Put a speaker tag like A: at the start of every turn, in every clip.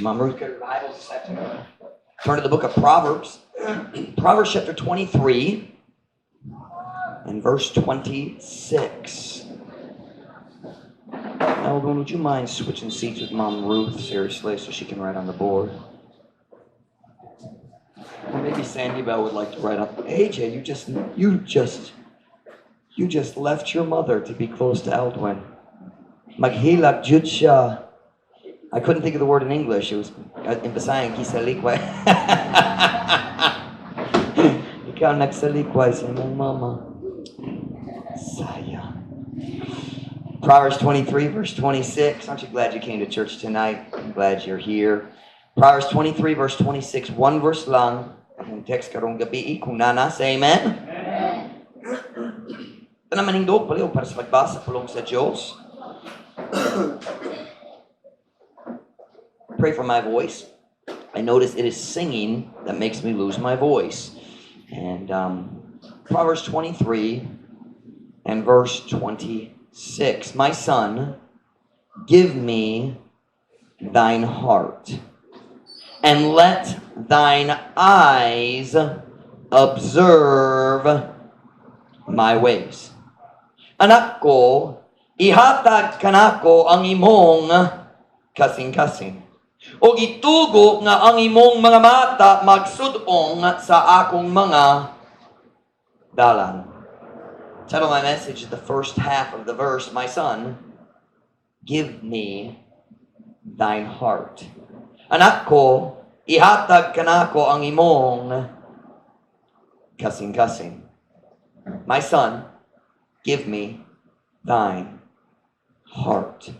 A: Mom Ruth, go to the Bibles a second. Turn to the book of Proverbs. Proverbs chapter 23 and verse 26. Eldon, would you mind switching seats with Mom Ruth, seriously, so she can write on the board? Or maybe Sandy Bell would like to write up. AJ, you just left your mother to be close to Eldwin. Maghilak jud siya. I couldn't think of the word in English. It was in Basayan, kisalikway. Ikaw nagsalikway sa imong mama. Sayang. Proverbs 23, verse 26. Aren't you glad you came to church tonight? I'm glad you're here. Proverbs 23, verse 26. One verse lang. Ang text karong gabi. Kung nana, say amen. Ito naman yung doon pala para sa pagbasa pulong sa Diyos. Pray for my voice. I notice it is singing that makes me lose my voice. And Proverbs 23 and verse 26. My son, give me thine heart, and let thine eyes observe my ways. Anak ko, ihatag kanako ang imong kasing-kasing. O itugo nga ang imong mga mata magsudong sa akong mga dalan. Title of my message is the first half of the verse. My son, give me thine heart. Anak ko, ihatag kanako ang imong kasing-kasing. My son, give me thine heart.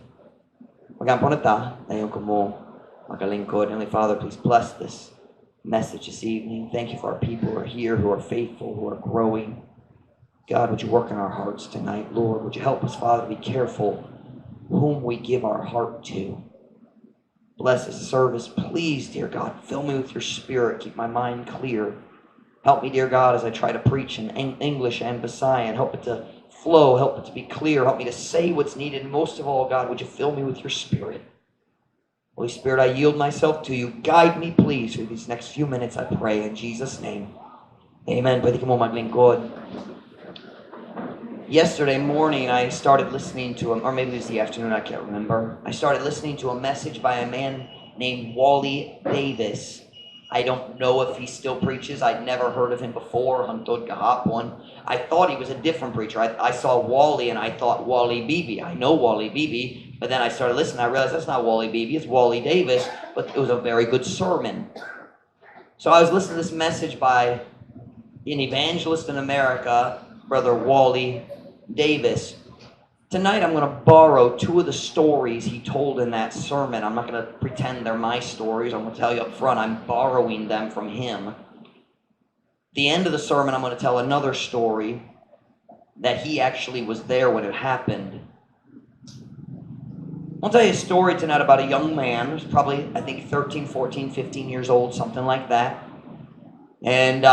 A: Magampo na ta, dayon ko mo makalingkod. Heavenly Father, please bless this message this evening. Thank you for our people who are here, who are faithful, who are growing. God, would you work in our hearts tonight? Lord, would you help us, Father, to be careful whom we give our heart to. Bless this service. Please, dear God, fill me with your Spirit. Keep my mind clear. Help me, dear God, as I try to preach in English and Visayan. Help it to flow. Help it to be clear. Help me to say what's needed. And most of all, God, would you fill me with your Spirit? Holy Spirit, I yield myself to you. Guide me, please, through these next few minutes, I pray, in Jesus' name. Amen. Pwede ka mo maglingkod. Yesterday morning, I started listening to, or maybe it was the afternoon, I can't remember. I started listening to a message by a man named Wally Davis. I don't know if he still preaches. I'd never heard of him before. Hantod kahapon. I thought he was a different preacher. I saw Wally and I thought Wally Beebe. I know Wally Beebe, but then I started listening. I realized that's not Wally Beebe. It's Wally Davis, but it was a very good sermon. So I was listening to this message by an evangelist in America, Brother Wally Davis. Tonight I'm going to borrow two of the stories he told in that sermon. I'm not going to pretend they're my stories. I'm going to tell you up front, I'm borrowing them from him. At the end of the sermon, I'm going to tell another story that he actually was there when it happened. I'll tell you a story tonight about a young man who's probably, I think, 13, 14, 15 years old, something like that. And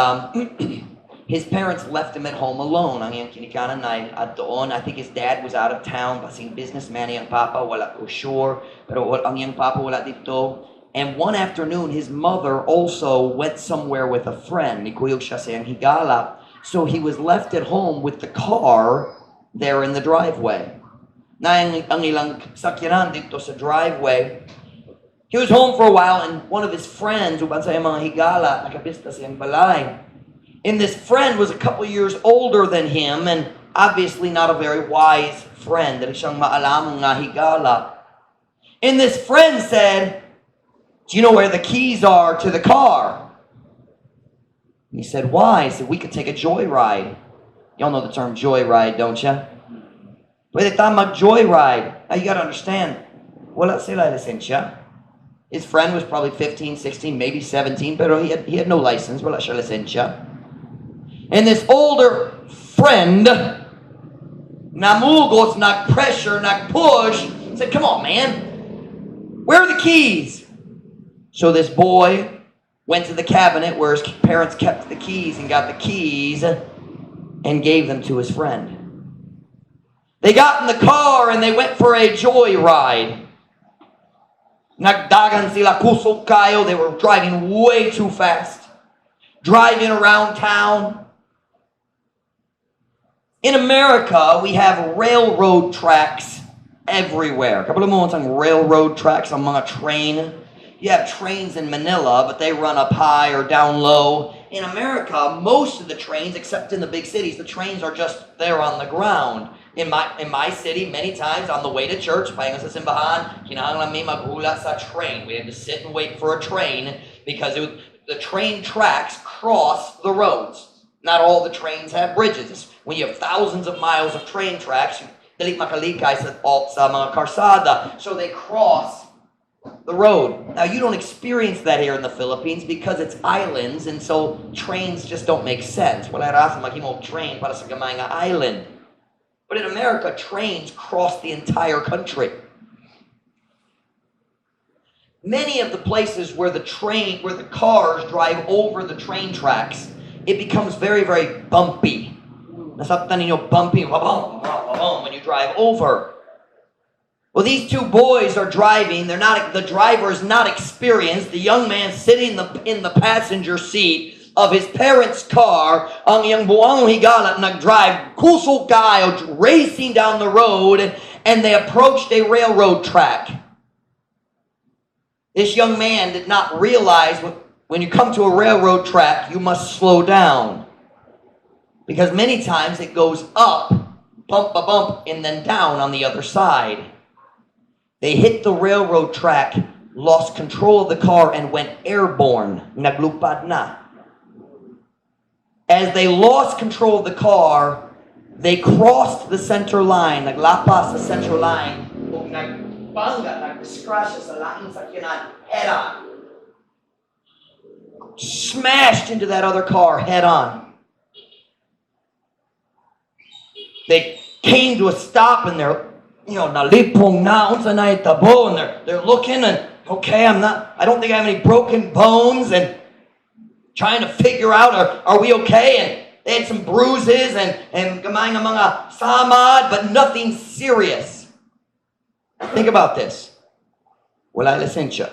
A: his parents left him at home alone. Ang iyang kinikanan ay at doon. I think his dad was out of town. Basing businessman ang papa, wala ko sure. Pero ang iyang papa wala dito. And one afternoon, his mother also went somewhere with a friend. Nikuyog siya sa iyang higala. So he was left at home with the car there in the driveway. Na ang ilang sakyanan dito sa driveway. He was home for a while, and one of his friends, uban sa iyang mga higala, nakapista sa iyang balay. And this friend was a couple years older than him, and obviously not a very wise friend. Dali siyang maalam nga higala. And this friend said, do you know where the keys are to the car? And he said, why? He said, we could take a joyride. Y'all know the term joyride, don't you? Pwede tayo mag-joyride. Now you got to understand, wala sila lisensya. His friend was probably 15, 16, maybe 17, pero he had no license. Wala siya lisensya. And this older friend, namugos, nag-pressure, nag-push, said, come on, man. Where are the keys? So this boy went to the cabinet where his parents kept the keys and got the keys and gave them to his friend. They got in the car and they went for a joyride. Nagdagan sila kusog kayo. They were driving way too fast. Driving around town. In America, we have railroad tracks everywhere. Couple of moments on railroad tracks on mga train. You have trains in Manila, but they run up high or down low. In America, most of the trains, except in the big cities, the trains are just there on the ground. In my city, many times on the way to church, pahinga sa simbahan, kinahanglan may maghula sa train. We had to sit and wait for a train because the train tracks cross the roads. Not all the trains have bridges. When you have thousands of miles of train tracks, dili makalikay sa mga karsada, so they cross the road. Now, you don't experience that here in the Philippines because it's islands, and so trains just don't make sense. Wala rasa maghimong train para sa gamay nga island. But in America, trains cross the entire country. Many of the places where the cars drive over the train tracks, it becomes very, very bumpy. Nasabtan ninyo bumpy when you drive over. Well, these two boys are driving. The driver is not experienced. The young man sitting in the passenger seat of his parents' car, ang iyang buang higala nag-drive kusog kayo, racing down the road, and they approached a railroad track. This young man did not realize when you come to a railroad track, you must slow down. Because many times it goes up, bump a bump, and then down on the other side. They hit the railroad track, lost control of the car, and went airborne. Naglupad na. As they lost control of the car, they crossed the center line. Naglapas sa center line. Kung nagbangga, nag-scratch sa laing sakyanan, head on. Smashed into that other car head on. They came to a stop and they're, nalipong na, unsa na itabo, and they're looking and, okay, I don't think I have any broken bones, and trying to figure out, are we okay? And they had some bruises and gamay nga mga samad, but nothing serious. Think about this. Wala lisensya.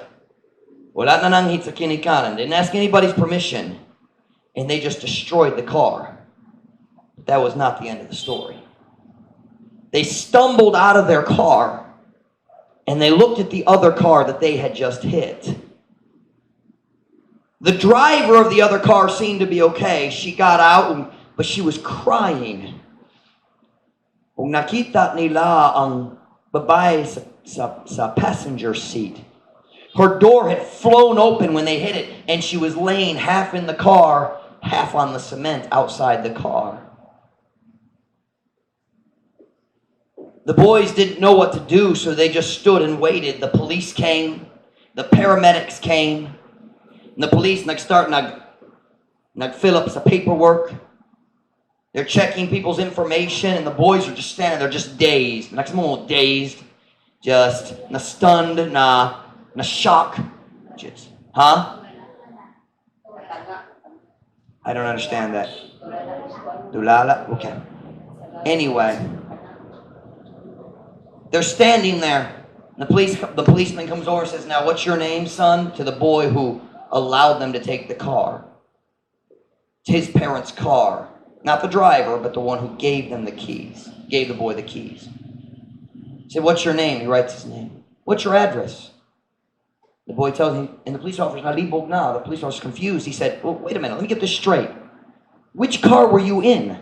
A: Wala na nang hit sa kinikanan. Didn't ask anybody's permission. And they just destroyed the car. But that was not the end of the story. They stumbled out of their car and they looked at the other car that they had just hit. The driver of the other car seemed to be okay. She got out, but she was crying. Kung nakita nila ang babae sa passenger seat, her door had flown open when they hit it, and she was laying half in the car, half on the cement outside the car. The boys didn't know what to do, so they just stood and waited. The police came, the paramedics came, and the police nag-fill up sa paperwork. They're checking people's information, and the boys are just standing there, just dazed. Next moment, dazed, just stunned, na shock. Just, huh? I don't understand that. Dulala? Okay. Anyway, they're standing there. The policeman comes over and says, "Now, what's your name, son?" To the boy who allowed them to take the car. It's his parents' car. Not the driver, but the one who gave them the keys. Gave the boy the keys. He said, "What's your name?" He writes his name. "What's your address?" The boy tells him, and the police officer's nalibog na. The police officer's confused. He said, "Well, wait a minute, let me get this straight. Which car were you in?"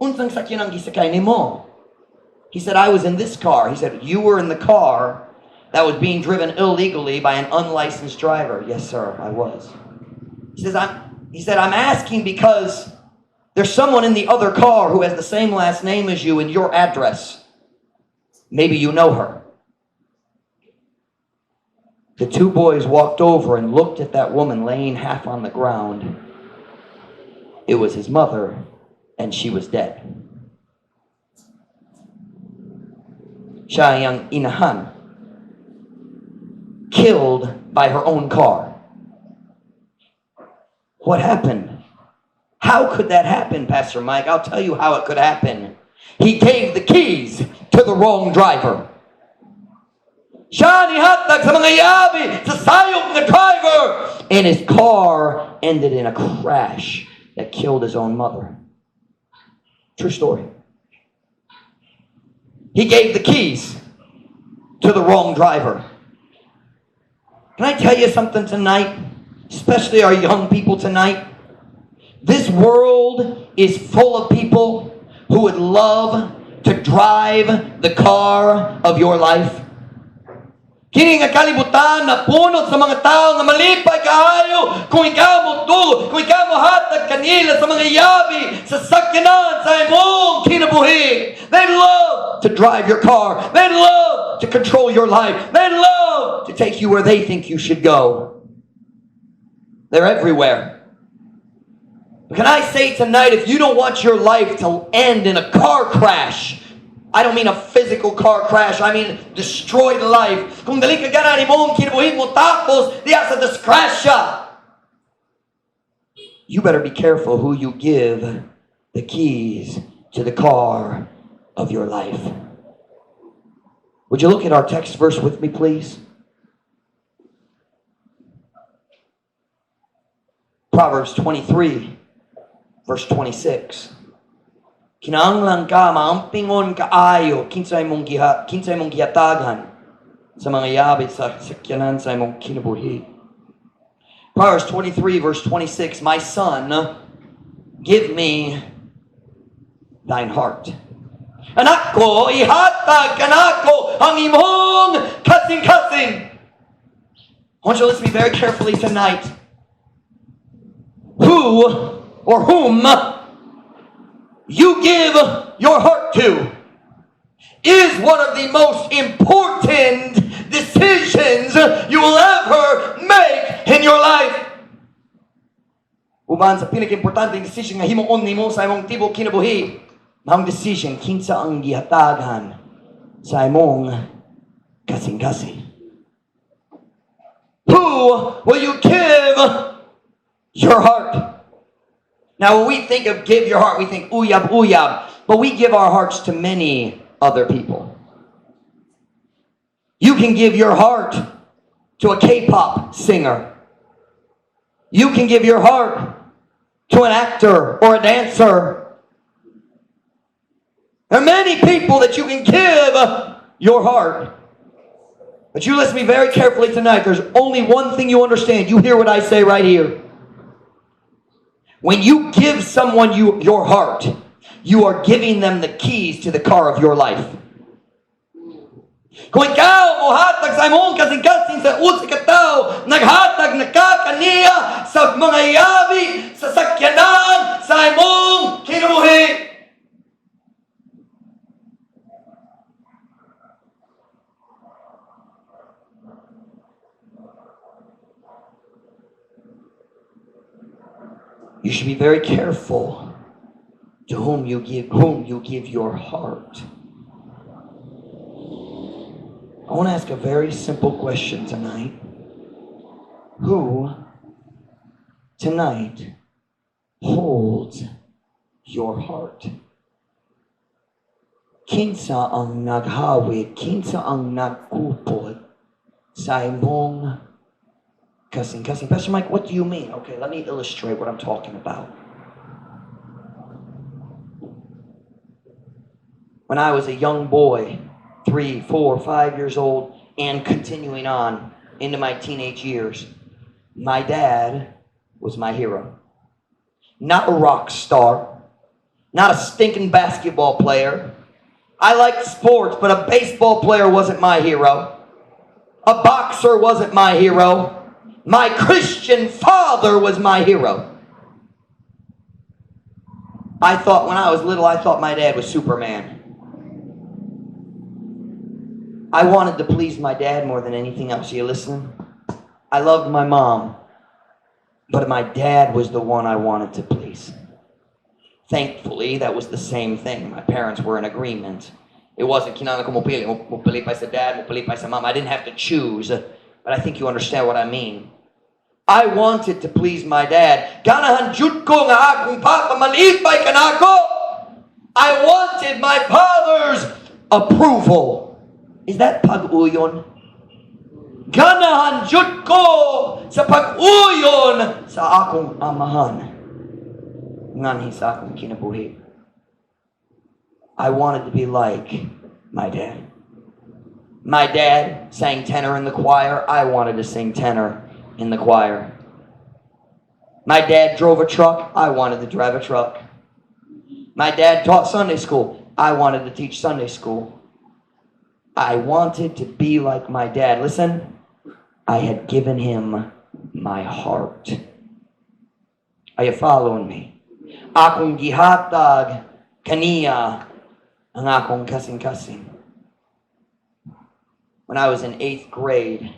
A: "Unsang sakyan ang gisakay nimo?" He said, "I was in this car." He said, "You were in the car that was being driven illegally by an unlicensed driver." "Yes, sir, I was." He said, I'm asking because there's someone in the other car who has the same last name as you and your address. Maybe you know her." The two boys walked over and looked at that woman laying half on the ground. It was his mother, and she was dead. Siya yang inahan, killed by her own car. What happened? How could that happen, Pastor Mike? I'll tell you how it could happen. He gave the keys to the wrong driver. Siya ni hatag sa mga yabi sa sayop na driver. And his car ended in a crash that killed his own mother. True story. He gave the keys to the wrong driver. Can I tell you something tonight? Especially our young people tonight. This world is full of people who would love to drive the car of your life. Kini nga kalibutan na puno sa mga tao nga malipay kaayo kung ikaw mo tulo, kung ikaw mo hatag kanila sa mga yabi, sa sakyanan, sa imong kinabuhi. They love to drive your car. They love to control your life. They love to take you where they think you should go. They're everywhere. But can I say tonight, if you don't want your life to end in a car crash, I don't mean a physical car crash. I mean destroyed life. Kung dali ka ganan imong kinabuhi mo tapos diya sa disgrasya. You better be careful who you give the keys to the car of your life. Would you look at our text verse with me, please? Proverbs 23, verse 26. Kinahanglan ka maampingon kaayo kinsay mong gihatagan sa mga yabi sa sakyanan sa imong kinabuhi. Proverbs 23 verse 26, my son, give me thine heart. Anak ko, ihatag kanako ang imong kasing-kasing. I want you to listen to me very carefully tonight. Who or whom you give your heart to is one of the most important decisions you will ever make in your life. Uban sa pinaka-importante decision nga himuon nimo sa imong tibok kinabuhi, ang decision kinsa ang gihatagan sa imong kasing-kasing. Who will you give your heart? Now, when we think of give your heart, we think uyab, uyab. But we give our hearts to many other people. You can give your heart to a K-pop singer. You can give your heart to an actor or a dancer. There are many people that you can give your heart. But you listen to me very carefully tonight. There's only one thing you understand. You hear what I say right here. When you give someone your heart, you are giving them the keys to the car of your life. Kung ikaw mohatag sa imong kasing-kasing sa usa ka tao, naghatag na ka kaniya sa mga yabi, sa sakyanan, sa imong kinabuhi. You should be very careful to whom you give your heart. I want to ask a very simple question tonight. Who tonight holds your heart? Kinsa ang naghawid, kinsa ang nagkupot sa imong kasing-kasing. Pastor Mike, what do you mean? Okay, let me illustrate what I'm talking about. When I was a young boy, 3, 4, 5 years old, and continuing on into my teenage years, my dad was my hero. Not a rock star, not a stinking basketball player. I liked sports, but a baseball player wasn't my hero. A boxer wasn't my hero. My Christian father was my hero. I thought when I was little, I thought my dad was Superman. I wanted to please my dad more than anything else. Are you listening? I loved my mom, but my dad was the one I wanted to please. Thankfully, that was the same thing. My parents were in agreement. It wasn't kinala ko mupili pa sa dad, mupili pa sa mom. I didn't have to choose, but I think you understand what I mean. I wanted to please my dad. Ganahan jud ko nga akong papa malipay kanako. I wanted my father's approval. Is that pag-uyon? Ganahan jud ko sa pag-uyon sa akong amahan. Nganhi sa akong kinabuhi. I wanted to be like my dad. My dad sang tenor in the choir. I wanted to sing tenor in the choir. My dad drove a truck. I wanted to drive a truck. My dad taught Sunday school. I wanted to teach Sunday school. I wanted to be like my dad. Listen, I had given him my heart. Are you following me? Akong gihatag kaniya ang akong kasing-kasing. When I was in 8th grade,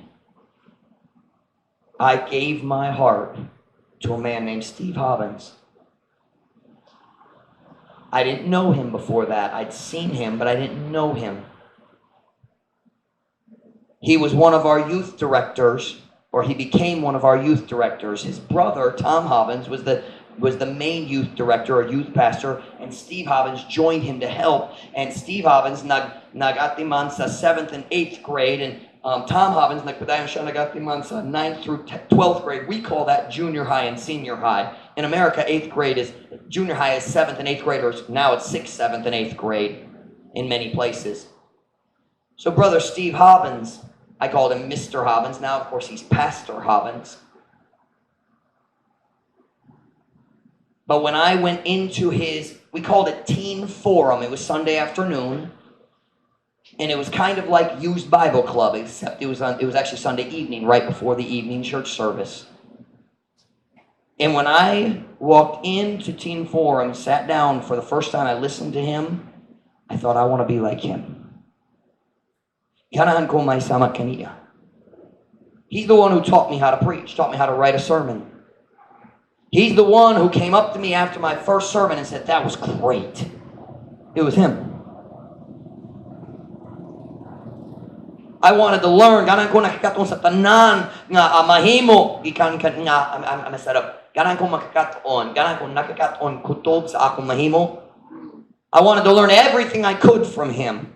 A: I gave my heart to a man named Steve Hobbins. I didn't know him before that. I'd seen him, but I didn't know him. He was one of our youth directors, or he became one of our youth directors. His brother, Tom Hobbins, was the main youth director or youth pastor, and Steve Hobbins joined him to help. And Steve Hobbins nag-atiman sa 7th and 8th grade, and Tom Hobbins nagpadayon siya nag-atiman sa 9th through 12th grade. We call that junior high and senior high. In America, 8th grade is, junior high is 7th and 8th graders. Now it's 6th, 7th, and 8th grade in many places. So Brother Steve Hobbins, I called him Mr. Hobbins. Now, of course, he's Pastor Hobbins. But when I went into his, we called it Teen Forum. It was Sunday afternoon. And it was kind of like Used Bible Club, except it was actually Sunday evening, right before the evening church service. And when I walked into Teen Forum, sat down for the first time, I listened to him, I thought, I want to be like him. Ganahan ko may sama kaniya. He's the one who taught me how to preach, taught me how to write a sermon. He's the one who came up to me after my first sermon and said, that was great. It was him. I wanted to learn. Ganan ko nakakaton sa tanan nga mahimo gikan nga I'm set up. Ganan ko makakaton. Ganan ko nakakaton kutob sa akong mahimo. I wanted to learn everything I could from him.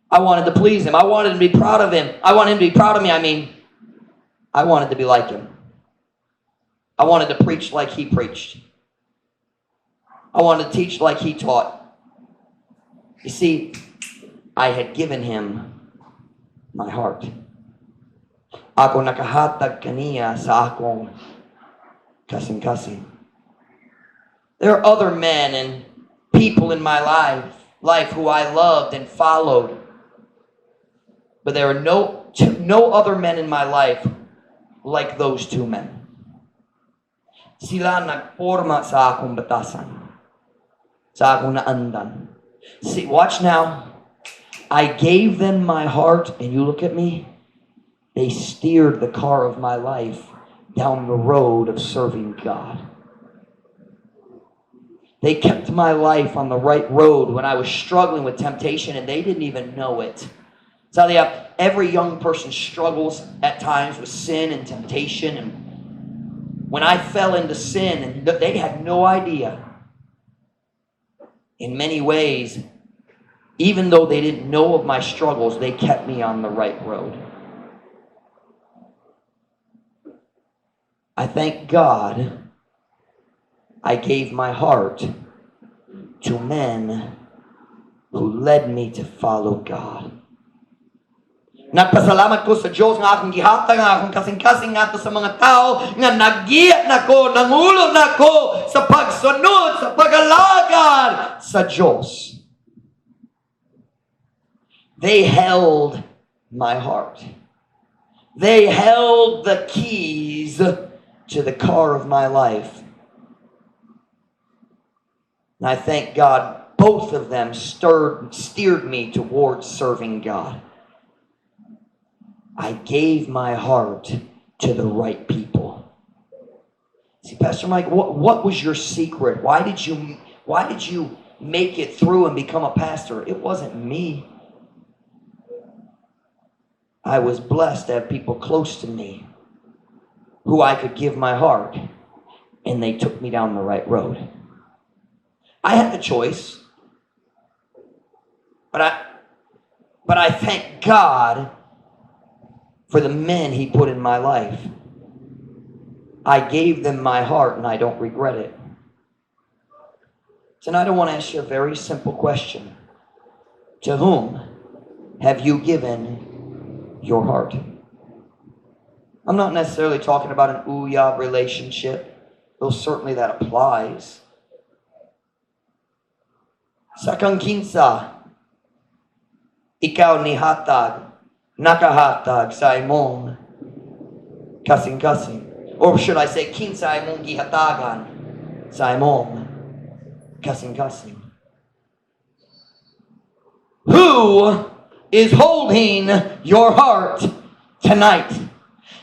A: I wanted to please him. I wanted to be proud of him. I wanted him to be proud of me. I wanted to be like him. I wanted to preach like he preached. I wanted to teach like he taught. You see, I had given him my heart. Ako nakahatag kaniya sa akong kasing-kasing. There are other men and people in my life who I loved and followed. But there are no other men in my life like those two men. Sila nagporma sa akong batasan. Sa akong naandan. See, watch now. I gave them my heart, and you look at me, they steered the car of my life down the road of serving God. They kept my life on the right road when I was struggling with temptation, and they didn't even know it. So every young person struggles at times with sin and temptation, and when I fell into sin, and they had no idea. In many ways, even though they didn't know of my struggles, they kept me on the right road. I thank God I gave my heart to men who led me to follow God. Nagpasalamat ko sa Diyos nga akong gihatag, nga akong kasing-kasing nga to sa mga tao nga naggiya nako, nangulo nako sa pagsunod, sa pag-alagad sa Diyos. They held my heart. They held the keys to the car of my life. And I thank God both of them steered me towards serving God. I gave my heart to the right people. See, Pastor Mike, what was your secret? Why did you make it through and become a pastor? It wasn't me. I was blessed to have people close to me who I could give my heart, and they took me down the right road. I had the choice, but I thank God for the men He put in my life. I gave them my heart and I don't regret it. Tonight I want to ask you a very simple question. To whom have you given your heart? I'm not necessarily talking about an uyab relationship, though certainly that applies. Sa kang kinsa, ikaw ni hatag, nakahatag sa imong kasing-kasing. Or should I say, kinsa imong gihatagan sa imong kasing-kasing. Who is holding your heart tonight?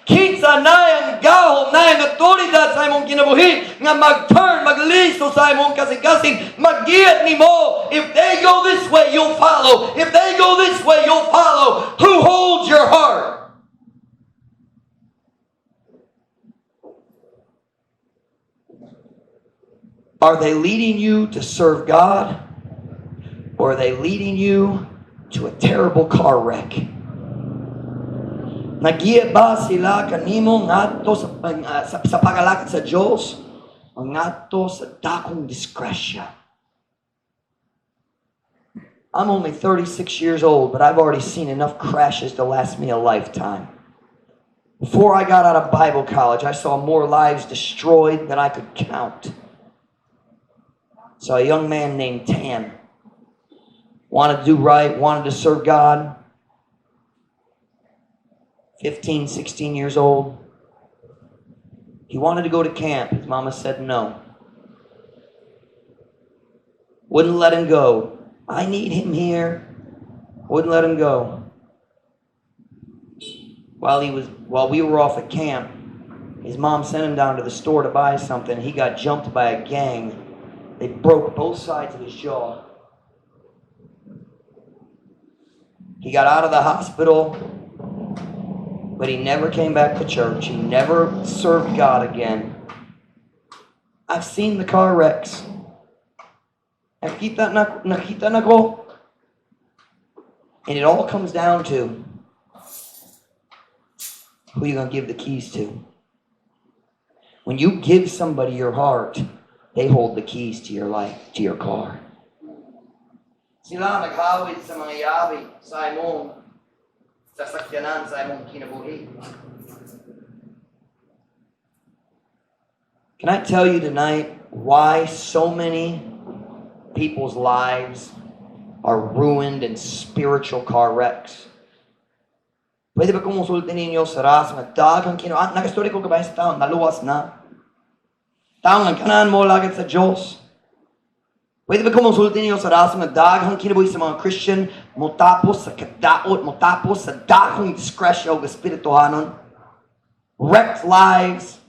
A: Kinsa nayang gahom, nayang otoridad sa imong kinabuhi nga mag-turn, maglisto sa imong kasing-kasing, mag-giyat nimo. If they go this way, you'll follow. If they go this way, you'll follow. Who holds your heart? Are they leading you to serve God? Or are they leading you to a terrible car wreck? Nagiya ba sila kanimo ngadto sa pagalakad sa Diyos o ngadto sa dakong disgrasya? I'm only 36 years old, but I've already seen enough crashes to last me a lifetime. Before I got out of Bible college, I saw more lives destroyed than I could count. So a young man named Tan wanted to do right, wanted to serve God. 15, 16 years old. He wanted to go to camp. His mama said no. Wouldn't let him go. I need him here. Wouldn't let him go. While we were off at camp, his mom sent him down to the store to buy something. He got jumped by a gang. They broke both sides of his jaw. He got out of the hospital, but he never came back to church. He never served God again. I've seen the car wrecks. Nakita na ko. And it all comes down to who you're going to give the keys to. When you give somebody your heart, they hold the keys to your life, to your car. Sila naghawid sa mga yabi sa imong sasakyanan sa imong kinabuhi. Can I tell you tonight why so many people's lives are ruined in spiritual car wrecks? Pwede ba kumusulti ninyo sa ras na daghang nag-story ko kabay sa taon, naluwas na. Taong ang kanan mo lagad sa Diyos. Pwede ba kumusulti ninyo sa ras na daghang kinabuhi sa mga Christian mutapos sa kadaot, mutapos sa daghang disgrasya o espirituhanon? Wrecked lives.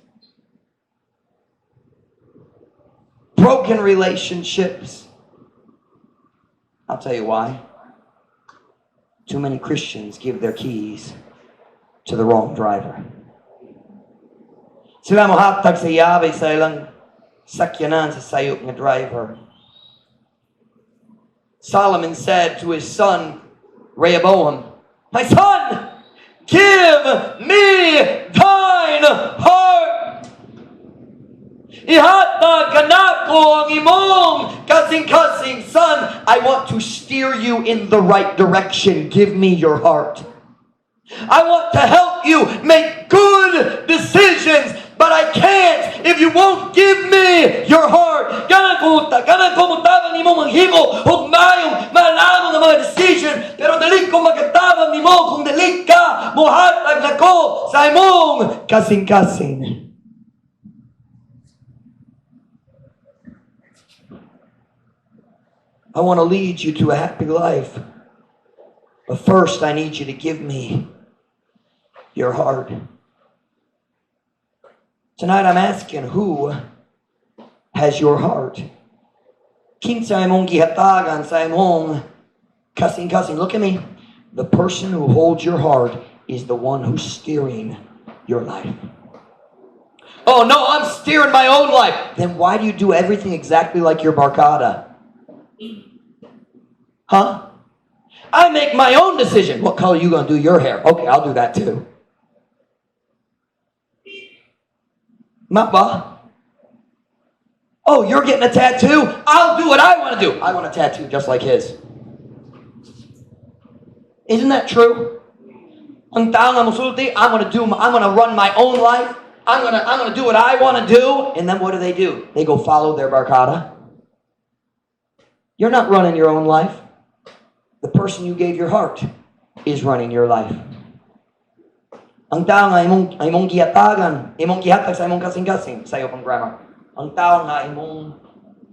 A: Broken relationships. I'll tell you why. Too many Christians give their keys to the wrong driver. Sila mohatag sa yabe sa ilang sakyanan sa sayop nga driver. Solomon said to his son Rehoboam, "My son, give me thine heart. Ihatag kanako ang imong kasing-kasing. Son, I want to steer you in the right direction. Give me your heart. I want to help you make good decisions, but I can't if you won't give me your heart. Kanang kumutabang nimo manghimo ug mayong malamo nga mga decision, pero dili ko magatabang nimo kung dili ka mohatag nako sa imong kasing-kasing." I want to lead you to a happy life. But first, I need you to give me your heart. Tonight, I'm asking, who has your heart? Kinsa imong gihatagan sa imong kasing-kasing. Look at me. The person who holds your heart is the one who's steering your life. Oh, no, I'm steering my own life. Then why do you do everything exactly like your barkada? Huh? I make my own decision. What color are you going to do your hair? Okay, I'll do that too. Mapa. Oh, you're getting a tattoo? I'll do what I want to do. I want a tattoo just like his. Isn't that true? Ang tao nga musulti, I'm gonna run my own life. I'm gonna do what I want to do. And then what do? They go follow their barkada. You're not running your own life. The person you gave your heart is running your life. Ang tao nga imong gihatagan, imong gihatag sa imong kasing-kasing, sa iyo pang grammar. Ang tao nga imong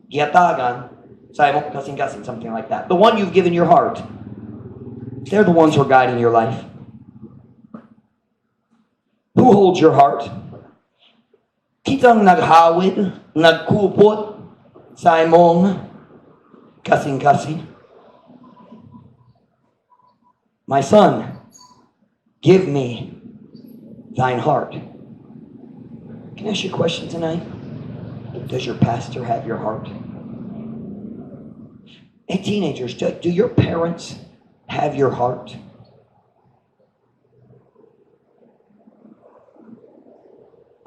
A: gihatagan sa imong kasing-kasing, something like that. The one you've given your heart, they're the ones who are guiding your life. Who holds your heart? Kitang naghawid, nagkupot sa imong kasing-kasing. My son, give me thine heart. Can I ask you a question tonight? Does your pastor have your heart? Hey, teenagers, do your parents have your heart?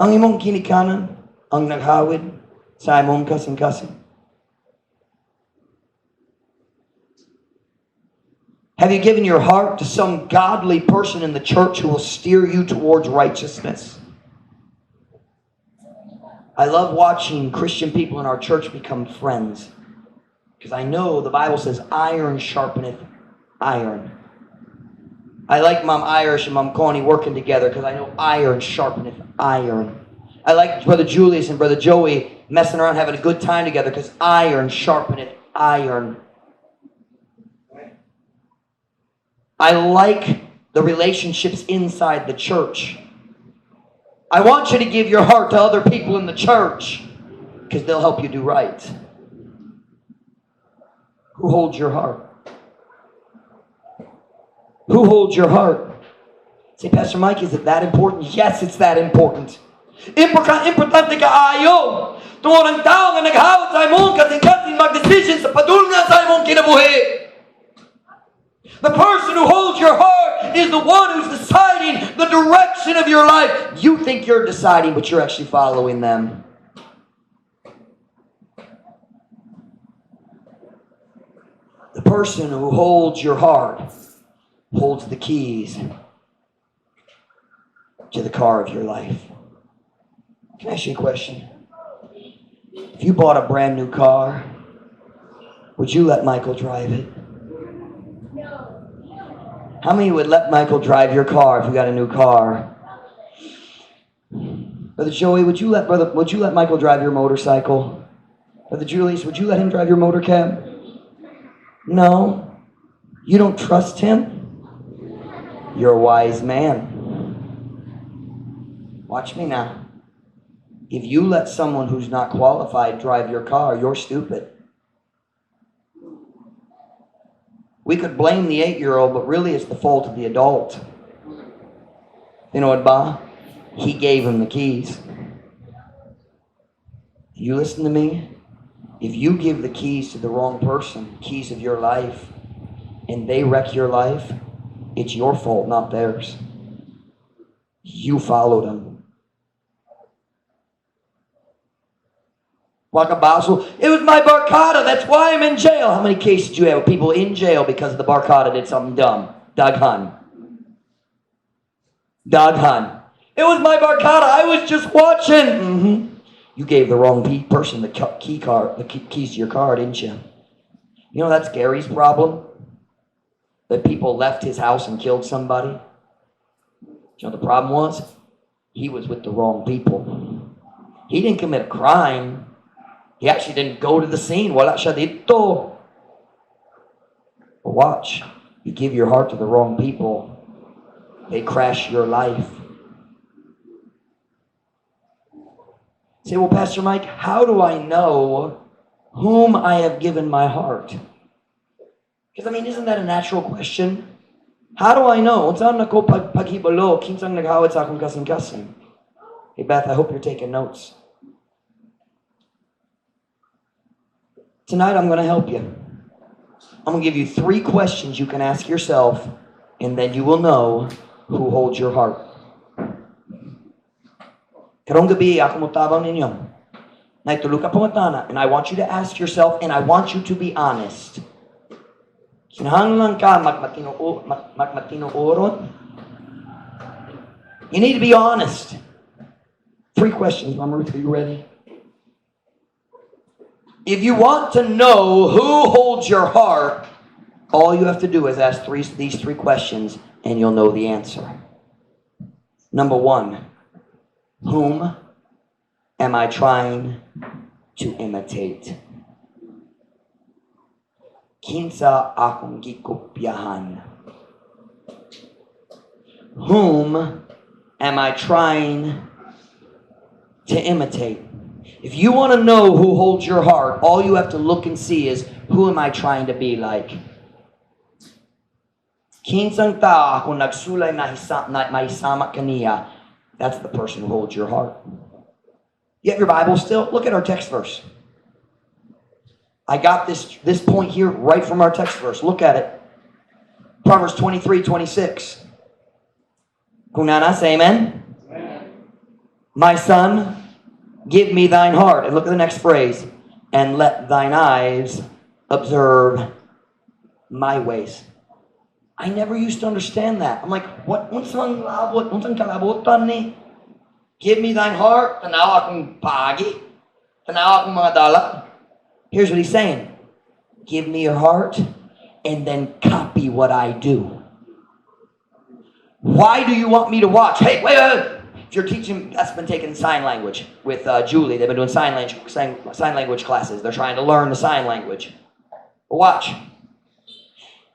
A: Ang imong kinikanan, ang naghawid sa imong kasing-kasing. Have you given your heart to some godly person in the church who will steer you towards righteousness? I love watching Christian people in our church become friends. Because I know the Bible says, iron sharpeneth iron. I like Mom Irish and Mom Connie working together because I know iron sharpeneth iron. I like Brother Julius and Brother Joey messing around having a good time together because iron sharpeneth iron. I like the relationships inside the church. I want you to give your heart to other people in the church because they'll help you do right. Who holds your heart? Who holds your heart? Say, Pastor Mike, is it that important? Yes, it's that important. Importante kaayo. Tungod ang tao nga naghawat sa imong kasing-kasing mag-decision sa padulngan sa imong kinabuhi. The person who holds your heart is the one who's deciding the direction of your life. You think you're deciding, but you're actually following them. The person who holds your heart holds the keys to the car of your life. Can I ask you a question? If you bought a brand new car, would you let Michael drive it? How many would let Michael drive your car if you got a new car? Brother Joey, would you let Michael drive your motorcycle? Brother Julius, would you let him drive your motor cab? No. You don't trust him? You're a wise man. Watch me now. If you let someone who's not qualified drive your car, you're stupid. We could blame the 8-year-old, but really it's the fault of the adult. You know what, Ba? He gave him the keys. You listen to me? If you give the keys to the wrong person, keys of your life, and they wreck your life, it's your fault, not theirs. You followed them. Wakabaso, it was my barkada, that's why I'm in jail. How many cases do you have of people in jail because the barkada did something dumb? Daghan. Daghan. It was my barkada, I was just watching. You gave the wrong person the keys to your car, didn't you? You know that's Gary's problem? That people left his house and killed somebody. You know the problem was? He was with the wrong people. He didn't commit a crime. He actually didn't go to the scene. Wala siya dito. But watch. You give your heart to the wrong people, they crash your life. Say, well, Pastor Mike, how do I know whom I have given my heart? Because, isn't that a natural question? How do I know? Saan ako paghibalo? Kinsang naghawad sa akong kasing-kasing? Hey, Beth, I hope you're taking notes. Tonight, I'm going to help you. I'm going to give you 3 questions you can ask yourself, and then you will know who holds your heart. Karong gabi, ako mutabang ninyo. Naitulog ka pumatana, and I want you to ask yourself, and I want you to be honest. Kinahanglan ka magmatinuorot. You need to be honest. 3 questions, Mama Ruth, are you ready? If you want to know who holds your heart, all you have to do is ask these 3 questions, and you'll know the answer. Number 1, whom am I trying to imitate? Kinsa akong gikopyahan? Whom am I trying to imitate? If you want to know who holds your heart, all you have to look and see is, who am I trying to be like? Kinsang tao akong nagsulay na mahisama kaniya, that's the person who holds your heart. You have your Bible still? Look at our text verse. I got this point here right from our text verse. Look at it. Proverbs 23:26. Kunana, say amen. Amen. My son, give me thine heart. And look at the next phrase. And let thine eyes observe my ways. I never used to understand that. I'm like, what? Unsang kalabotan ni? Give me thine heart. Tanawa akong pagi. Tanawa akong mga dala. Here's what he's saying. Give me your heart and then copy what I do. Why do you want me to watch? Hey, wait. If you're teaching, that's been taking sign language with Julie. They've been doing sign language classes. They're trying to learn the sign language. But watch.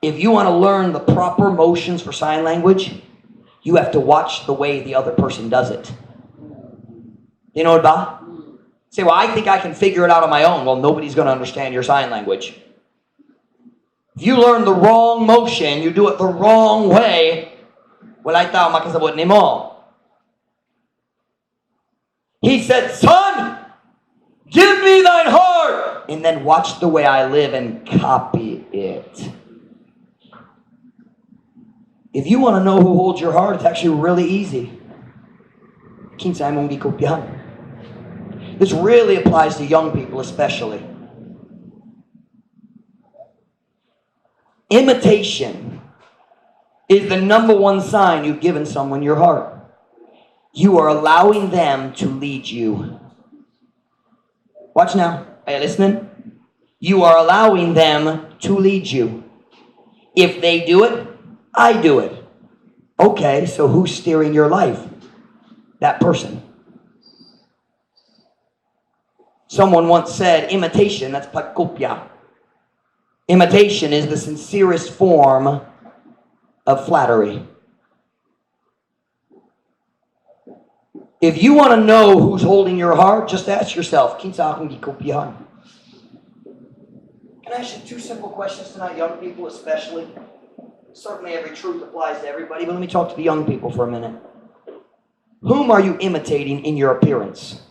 A: If you want to learn the proper motions for sign language, you have to watch the way the other person does it. You know what about? Say, well, I think I can figure it out on my own. Well, nobody's going to understand your sign language. If you learn the wrong motion, you do it the wrong way, walay tao makasabot nimo. He said, son, give me thine heart, and then watch the way I live and copy it. If you want to know who holds your heart, it's actually really easy. Kinsay mong gikopyahan. This really applies to young people especially. Imitation is the number 1 sign you've given someone your heart. You are allowing them to lead you. Watch now. Are you listening? You are allowing them to lead you. If they do it, I do it. Okay, so who's steering your life? That person. Someone once said, imitation, that's pagkopya. Imitation is the sincerest form of flattery. If you want to know who's holding your heart, just ask yourself, kinsa akong gikopyahan? Can I ask you 2 simple questions tonight, young people especially? Certainly every truth applies to everybody, but let me talk to the young people for a minute. Whom are you imitating in your appearance?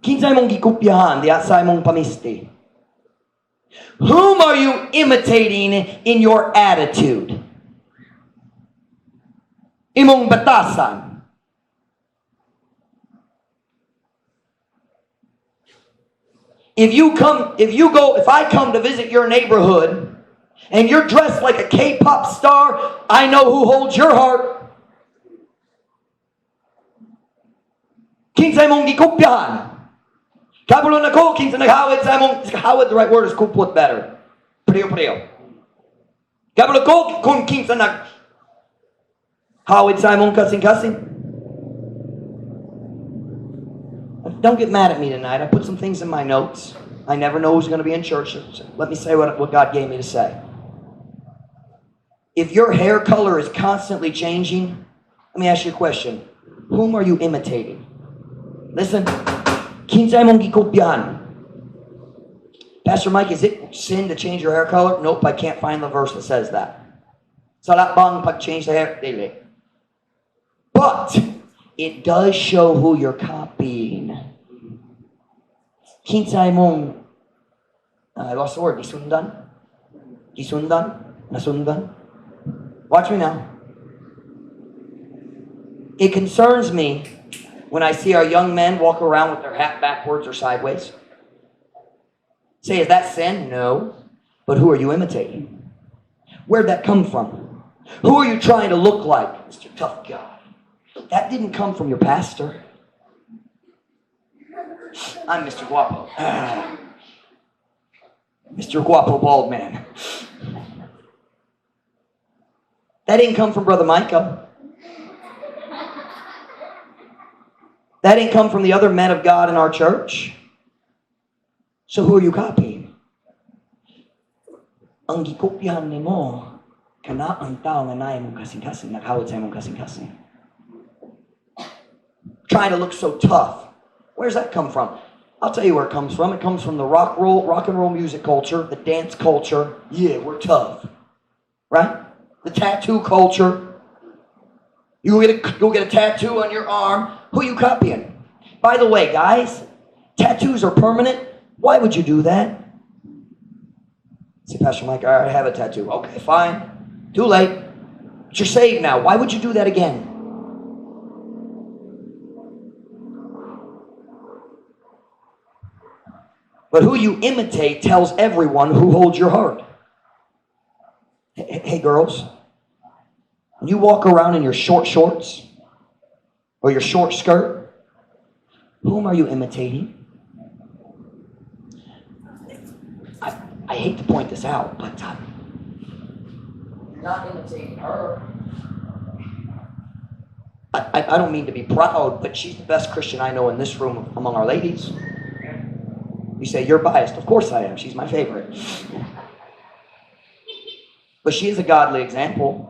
A: Kinsay mong gikopyahan, diasay mong pamisti. Whom are you imitating in your attitude? Imong batasan. If I come to visit your neighborhood and you're dressed like a K-pop star, I know who holds your heart. Kinsay mong gikopyahan. Kabulon ako, kinsa naghawid sa mong, hawid, the right word is kupot better. Priyo. Kabulon ko, kung kinsa naghawid sa mong kasing-kasing. Don't get mad at me tonight. I put some things in my notes. I never know who's going to be in church. Let me say what God gave me to say. If your hair color is constantly changing, let me ask you a question. Whom are you imitating? Listen. Kinsay mong gikopyahan. Pastor Mike, is it sin to change your hair color? Nope, I can't find the verse that says that. Salat bang pag-change the hair? Dili. But it does show who you're copying. Kinsay mong, I lost the word, gisundan? Nasundan? Watch me now. It concerns me when I see our young men walk around with their hat backwards or sideways. Say, is that sin? No. But who are you imitating? Where'd that come from? Who are you trying to look like? Mr. Tough Guy. That didn't come from your pastor. I'm Mr. Guapo. Mr. Guapo Bald Man. That didn't come from Brother Micah. That didn't come from the other men of God in our church. So who are you copying? Ang gikopyahan nimo kana ang tao nga naay mong kasing-kasing naghawad sa imong kasing-kasing. Trying to look so tough. Where's that come from? I'll tell you where it comes from. It comes from the rock and roll music culture, the dance culture. Yeah, we're tough. Right? The tattoo culture. You go get a tattoo on your arm. Who are you copying? By the way, guys, tattoos are permanent. Why would you do that? Say, Pastor Mike, I have a tattoo. Okay, fine. Too late. But you're saved now. Why would you do that again? But who you imitate tells everyone who holds your heart. Hey, girls, when you walk around in your short shorts or your short skirt, whom are you imitating? I hate to point this out, but you're not imitating her. I don't mean to be proud, but she's the best Christian I know in this room among our ladies. You say, you're biased. Of course I am. She's my favorite. But she is a godly example.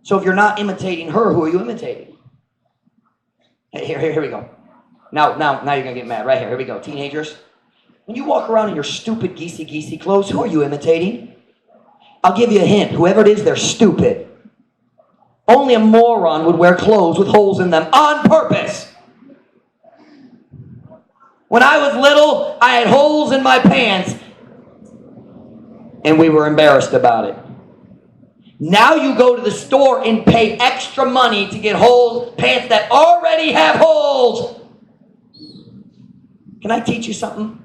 A: So if you're not imitating her, who are you imitating? Hey, here we go. Now you're going to get mad. Right here. Here we go. Teenagers. When you walk around in your stupid geesy clothes, who are you imitating? I'll give you a hint. Whoever it is, they're stupid. Only a moron would wear clothes with holes in them on purpose. When I was little, I had holes in my pants, and we were embarrassed about it. Now you go to the store and pay extra money to get pants that already have holes. Can I teach you something?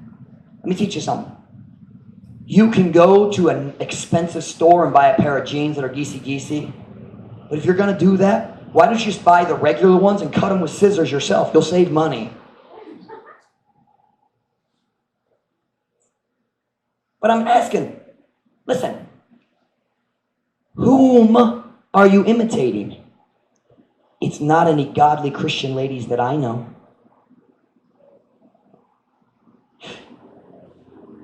A: Let me teach you something. You can go to an expensive store and buy a pair of jeans that are geesy. But if you're going to do that, why don't you just buy the regular ones and cut them with scissors yourself? You'll save money. But I'm asking, listen, whom are you imitating? It's not any godly Christian ladies that I know.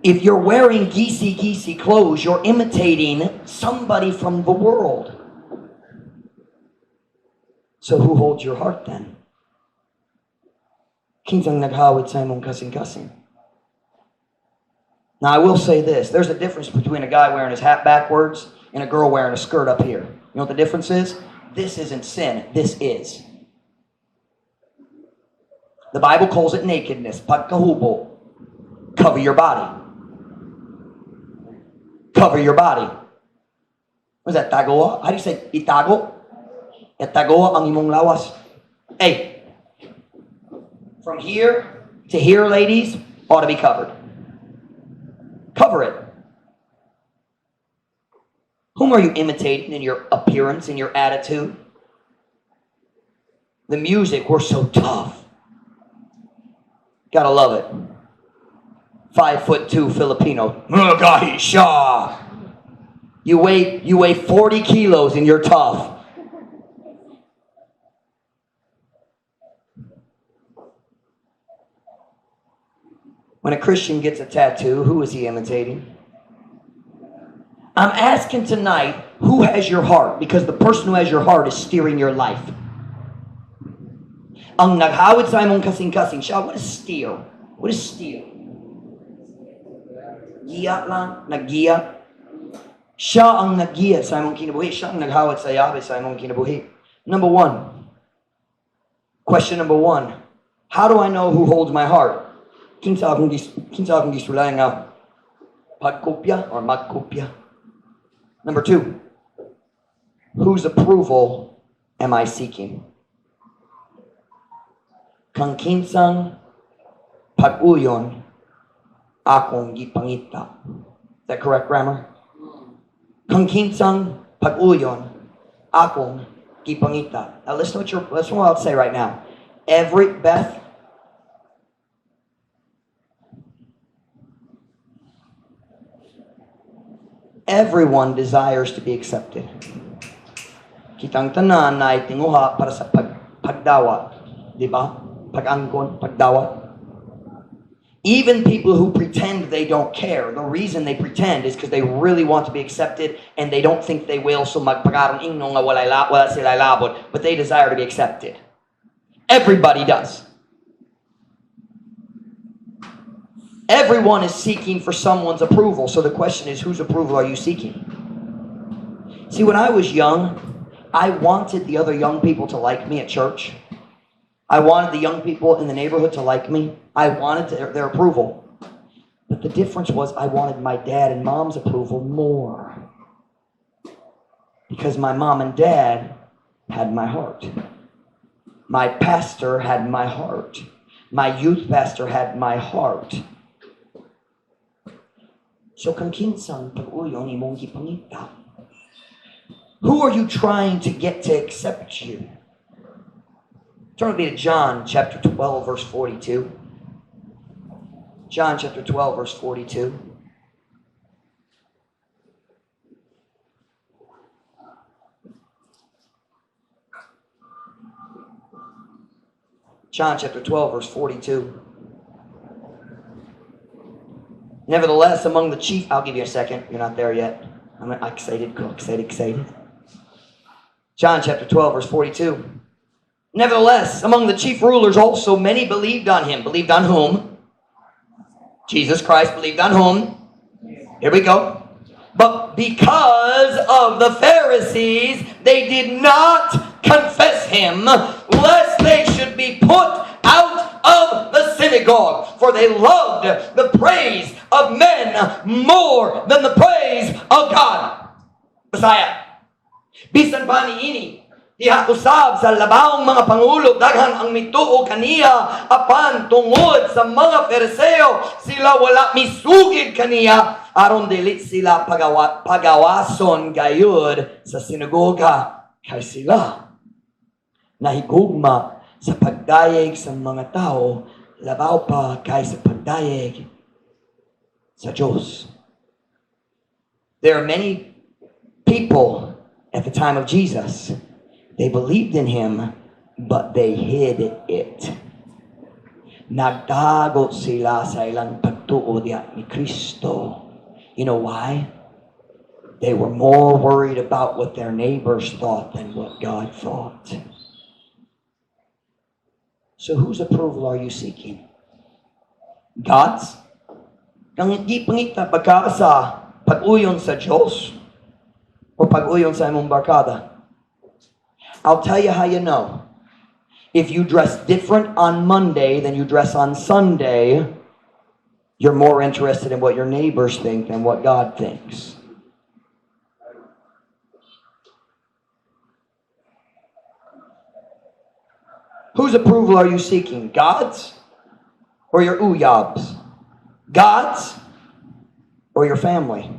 A: If you're wearing geesy clothes, you're imitating somebody from the world. So who holds your heart then? Kinsang naghawid sa imong kasing-kasing. Now I will say this, there's a difference between a guy wearing his hat backwards and a girl wearing a skirt up here. You know what the difference is? This isn't sin, this is. The Bible calls it nakedness, pagkahubo. Cover your body. Cover your body. What is that, tagoa? How do you say itago? Itagoa ang imong lawas. Hey, from here to here, ladies, ought to be covered. Cover it. Whom are you imitating in your appearance, in your attitude? The music, we're so tough. Gotta love it. 5'2" Filipino. You weigh 40 kilos and you're tough. When a Christian gets a tattoo, who is he imitating? I'm asking tonight, who has your heart? Because the person who has your heart is steering your life. Ang naghawid sa imong kasing-kasing siya. What is steer? What is steer? Giya lang, naggiya. Siya ang naggiya sa imong kinabuhi. Siya ang naghawid sa yabe sa imong kinabuhi. Number one. Question number one. How do I know who holds my heart? Kinsa akong gisulay nga pagkopya or magkopya. Number two. Whose approval am I seeking? kang kinsang pag-uyon akong gipangita. Is that correct grammar? Kang kinsang pag-uyon akong gipangita. Now listen to what I'll say right now. Everyone desires to be accepted. Kitang tanan na itinguha para sa pagdawat. Di ba? Pag-angkon, pagdawat. Even people who pretend they don't care, the reason they pretend is because they really want to be accepted and they don't think they will, so magpakaroon ingno nga wala sila labot, but they desire to be accepted. Everybody does. Everyone is seeking for someone's approval, so the question is, whose approval are you seeking? See, when I was young, I wanted the other young people to like me at church. I wanted the young people in the neighborhood to like me. I wanted their approval. But the difference was I wanted my dad and mom's approval more. Because my mom and dad had my heart. My pastor had my heart. My youth pastor had my heart. So kang kinsang pag-uyon imong gipangita. Who are you trying to get to accept you? Turn with me to John chapter 12, verse 42. John chapter 12, verse 42. John chapter 12, verse 42. Nevertheless, among the chief... I'll give you a second. You're not there yet. I'm excited. Go, excited. John chapter 12, verse 42. Nevertheless, among the chief rulers also many believed on him. Believed on whom? Jesus Christ believed on whom? Here we go. But because of the Pharisees, they did not confess him, lest they should be put out of the synagogue. For they loved the praise of men more than the praise of God. Messiah. Bisan pa niini, diha usab sa labawang mga pangulo, daghan ang mituo kaniya, apan tungod sa mga Fariseo, sila wala misugid kaniya, aron dili sila pagawason gayud sa sinagoga, kay sila nahigugma sa pagdayeg sa mga tao, labaw pa kay sa pagdayeg sa Diyos. There are many people at the time of Jesus. They believed in him, but they hid it. Nagtago sila sa ilang pagtuo diha ni Kristo. You know why? They were more worried about what their neighbors thought than what God thought. So whose approval are you seeking? God's? Kang hindi pangita pagka sa pag-uyon sa Diyos o pag-uyon sa imong barkada. I'll tell you how you know. If you dress different on Monday than you dress on Sunday, you're more interested in what your neighbors think than what God thinks. Whose approval are you seeking? God's or your uyabs? God's or your family?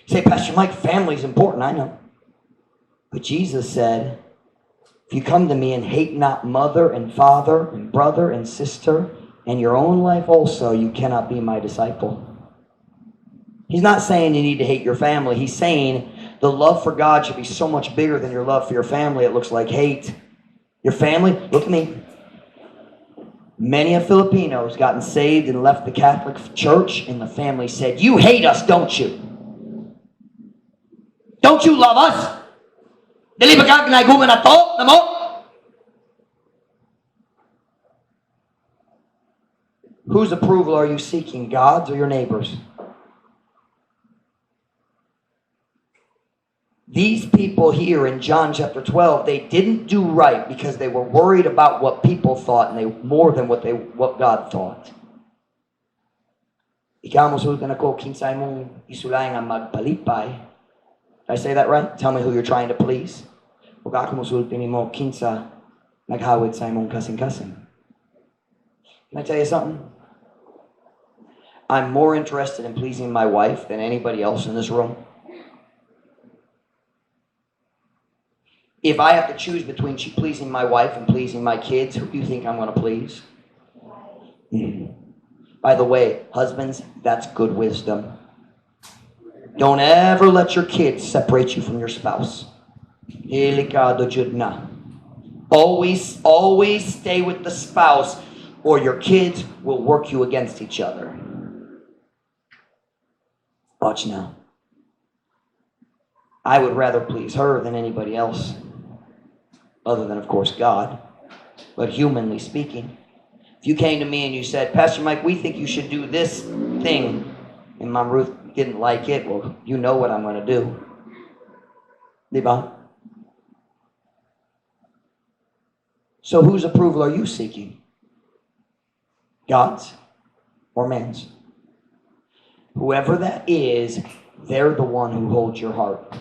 A: You say, Pastor Mike, family's important. I know. But Jesus said, if you come to me and hate not mother and father and brother and sister and your own life also, you cannot be my disciple. He's not saying you need to hate your family. He's saying the love for God should be so much bigger than your love for your family. It looks like hate. Your family, look at me. Many of Filipinos gotten saved and left the Catholic Church, and the family said, you hate us, don't you? Don't you love us? Dili ba ka ginagawa na to? Namo? Whose approval are you seeking? God's or your neighbor's? These people here in John chapter 12, they didn't do right because they were worried about what people thought and they more than what God thought. Ikaw mosultan ako kinsay mong isulay nga magpalipay. Did I say that right? Tell me who you're trying to please. Ug ako mosultin mo kinsa naghawid sa imong kasing-kasing. Can I tell you something? I'm more interested in pleasing my wife than anybody else in this room. If I have to choose between pleasing my wife and pleasing my kids, who do you think I'm going to please? By the way, husbands, that's good wisdom. Don't ever let your kids separate you from your spouse. Always stay with the spouse, or your kids will work you against each other. Watch now. I would rather please her than anybody else, other than, of course, God. But humanly speaking, if you came to me and you said, Pastor Mike, we think you should do this thing, and Mom Ruth didn't like it, well, you know what I'm going to do. Diba? So whose approval are you seeking? God's or man's? Whoever that is, they're the one who holds your heart.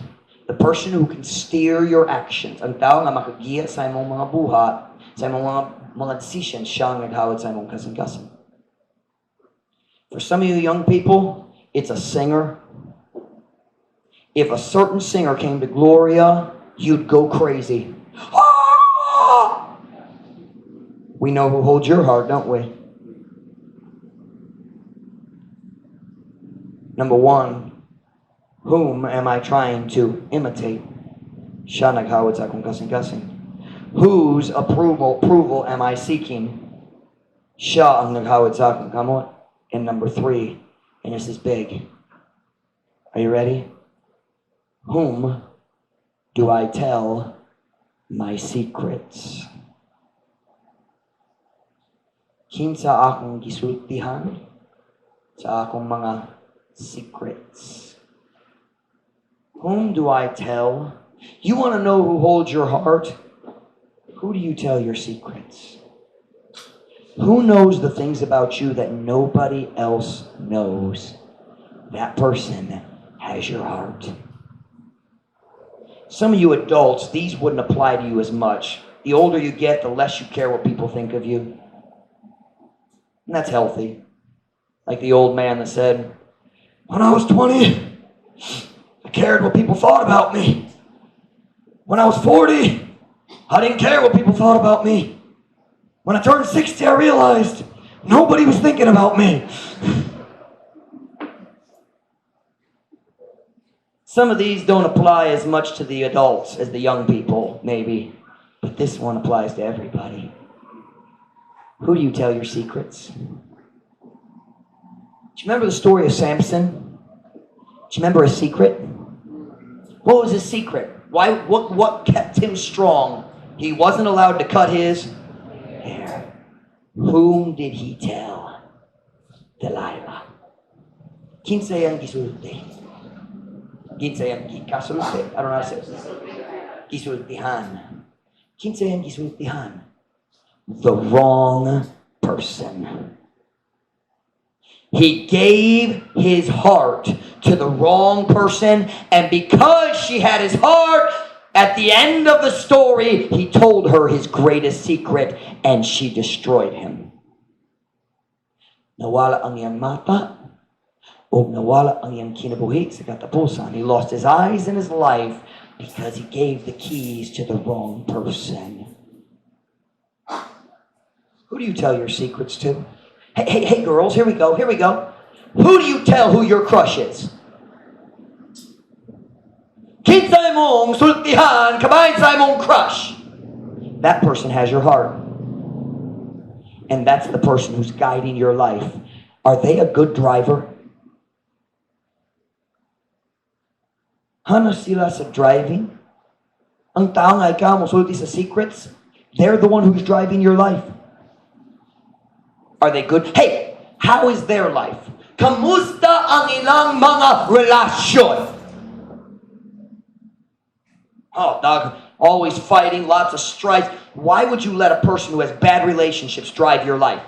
A: The person who can steer your actions. Ang tao nga makagiya sa imong mga buhat, sa imong mga decisions, siya ang naghawad sa imong kasing-kasing. For some of you young people, it's a singer. If a certain singer came to Gloria, you'd go crazy. Ah! We know who holds your heart, don't we? Number one, whom am I trying to imitate? Siya naghawad sa akong kasing-kasing. Whose approval am I seeking? Siya ang naghawad sa akong kamot. And number three, and this is big. Are you ready? Whom do I tell my secrets? Kinsa akong gisultihan sa akong mga secrets. Whom do I tell? You want to know who holds your heart? Who do you tell your secrets? Who knows the things about you that nobody else knows? That person has your heart. Some of you adults, these wouldn't apply to you as much. The older you get, the less you care what people think of you. And that's healthy. Like the old man that said, when I was 20, I cared what people thought about me. When I was 40, I didn't care what people thought about me. When I turned 60, I realized nobody was thinking about me. Some of these don't apply as much to the adults as the young people, maybe. But this one applies to everybody. Who do you tell your secrets? Do you remember the story of Samson? Do you remember his secret? What was his secret? What kept him strong? He wasn't allowed to cut his hair. Whom did he tell? Delilah. Kinsa yang gisulti? Kinsa yang gikasulti? I don't know how to say it. Gisultihan. Kinsa yang gisultihan? The wrong person. He gave his heart to the wrong person, and because she had his heart, at the end of the story, he told her his greatest secret, and she destroyed him. Nawala ang iyang mata, o nawala ang iyang kinabuhi sa katapusan. He lost his eyes and his life because he gave the keys to the wrong person. Who do you tell your secrets to? Hey, girls, here we go. Who do you tell who your crush is? Kinsa imong sultihan, kabayan sa imong crush. That person has your heart. And that's the person who's guiding your life. Are they a good driver? Hana sila sa driving? Ang tao nga ikaw mosulti sa secrets, they're the one who's driving your life. Are they good? Hey, how is their life? Kamusta ang ilang mga relasyon? Oh, dog, always fighting, lots of strife. Why would you let a person who has bad relationships drive your life?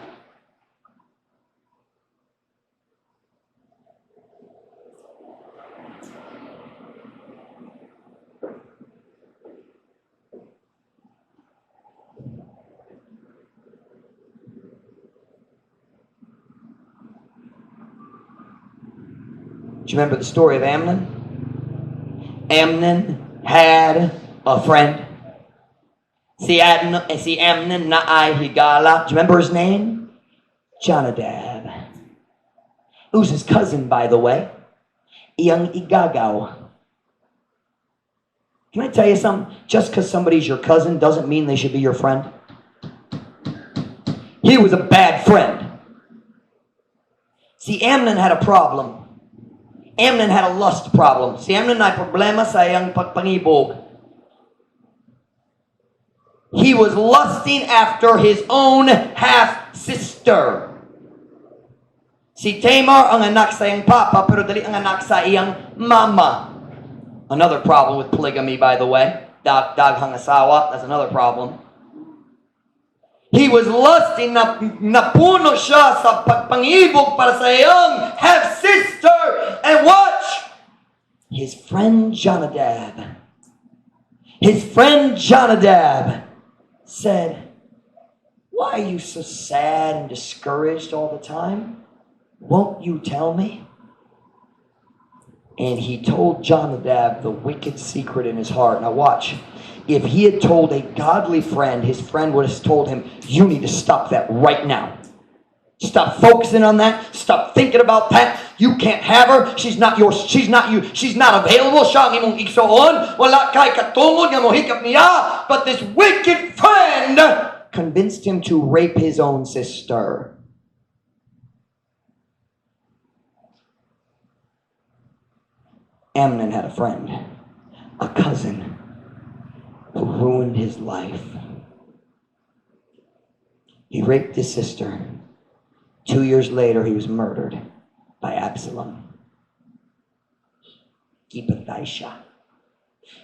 A: you remember the story of Amnon? Amnon had a friend. Si Amnon na ay higala. Do you remember his name? Jonadab. It was his cousin, by the way. Iyang igagaw. Can I tell you something? Just because somebody's your cousin doesn't mean they should be your friend. He was a bad friend. See, Amnon had a problem. Amnon had a lust problem. Si Amnon ay problema sa iyang pagpangibog. He was lusting after his own half-sister. Si Tamar ang anak sa iyang papa, pero dali ang anak sa iyang mama. Another problem with polygamy, by the way. Daghang asawa, that's another problem. He was lusting, napuno siya sa pagpangibog para sa iyang half-sister. And watch! His friend Jonadab. His friend Jonadab said, why are you so sad and discouraged all the time? Won't you tell me? And he told Jonadab the wicked secret in his heart. Now watch. If he had told a godly friend, his friend would have told him, you need to stop that right now. Stop focusing on that. Stop thinking about that. You can't have her. She's not yours. She's not you. She's not available. Siya ang imong igsoon. Wala kay katungod nga mohikap niya. But this wicked friend convinced him to rape his own sister. Amnon had a friend, a cousin, who ruined his life. He raped his sister. 2 years later, he was murdered by Absalom. Kipatay siya.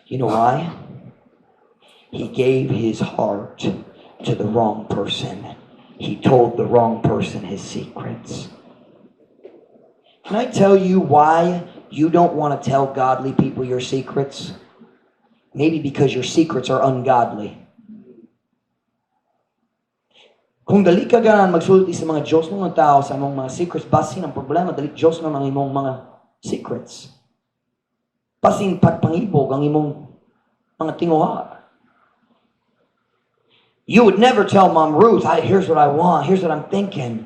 A: You know why? He gave his heart to the wrong person. He told the wrong person his secrets. Can I tell you why you don't want to tell godly people your secrets? Maybe because your secrets are ungodly. Kung dali ka ganan magsulti sa mga Diyos ng mga tao sa among mga secrets, basin ang problema, dali Diyos na ang imong mga secrets. Basin pagpangibog ang imong mga tinguha. You would never tell Mom Ruth, here's what I want, here's what I'm thinking.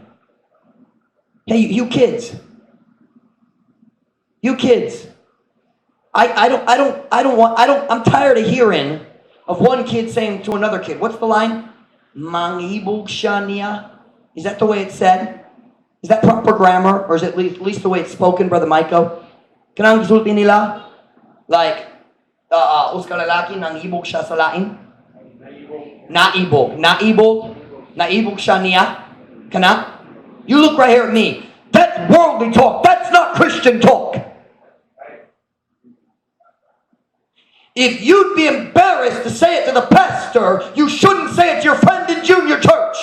A: Hey, you kids. You kids. I'm tired of hearing of one kid saying to another kid, what's the line? Mangibog siya niya. Is that the way it's said? Is that proper grammar? Or is it at least the way it's spoken, Brother Maiko? Kanang gisulti nila? Like, uska lalaki, nangibog siya sa lain? Naibog. Naibog siya niya? Kana? You look right here at me. That's worldly talk. That's not Christian talk. If you'd be embarrassed to say it to the pastor, you shouldn't say it to your friend in junior church.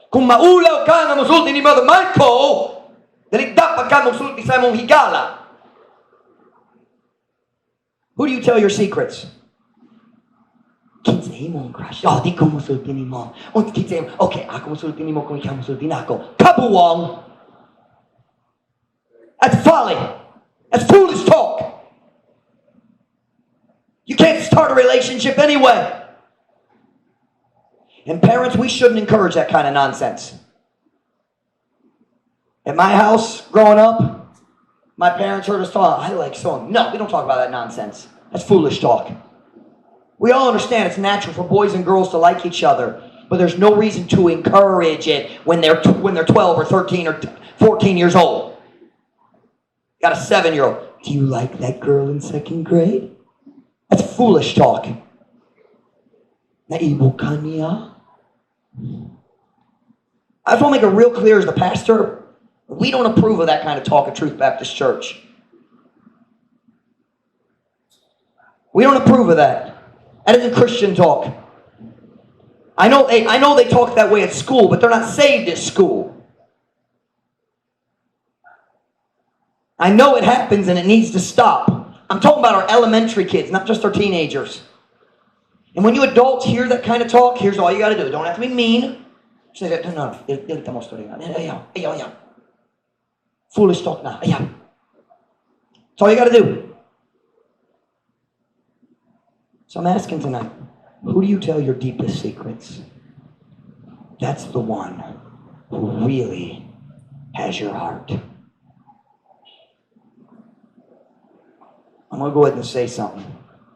A: Kung maulaw ka nga musulti ni Brother Michael, dali dapat ka musulti sa imong higala. Who do you tell your secrets? Kinsa imong crush? Oh, di ko musulti ni mo. Okay, ako musulti ni mo kung ikaw musulti na ako. Kabuwang! That's folly. That's foolish talk. You can't start a relationship anyway. And parents, we shouldn't encourage that kind of nonsense. At my house, growing up, my parents heard us talk, I like song. No, we don't talk about that nonsense. That's foolish talk. We all understand it's natural for boys and girls to like each other, but there's no reason to encourage it when they're 12 or 13 or 14 years old. Got a 7-year-old. Do you like that girl in 2nd grade? That's foolish talk. Naibog ka niya? I just want to make it real clear as the pastor, we don't approve of that kind of talk at Truth Baptist Church. We don't approve of that. That isn't Christian talk. I know they talk that way at school, but they're not saved at school. I know it happens and it needs to stop. I'm talking about our elementary kids, not just our teenagers. And when you adults hear that kind of talk, here's all you got to do. Don't have to be mean. Say that. No. Foolish talk na. Ayan. That's all you got to do. So I'm asking tonight, who do you tell your deepest secrets? That's the one who really has your heart. I'm going to go ahead and say something.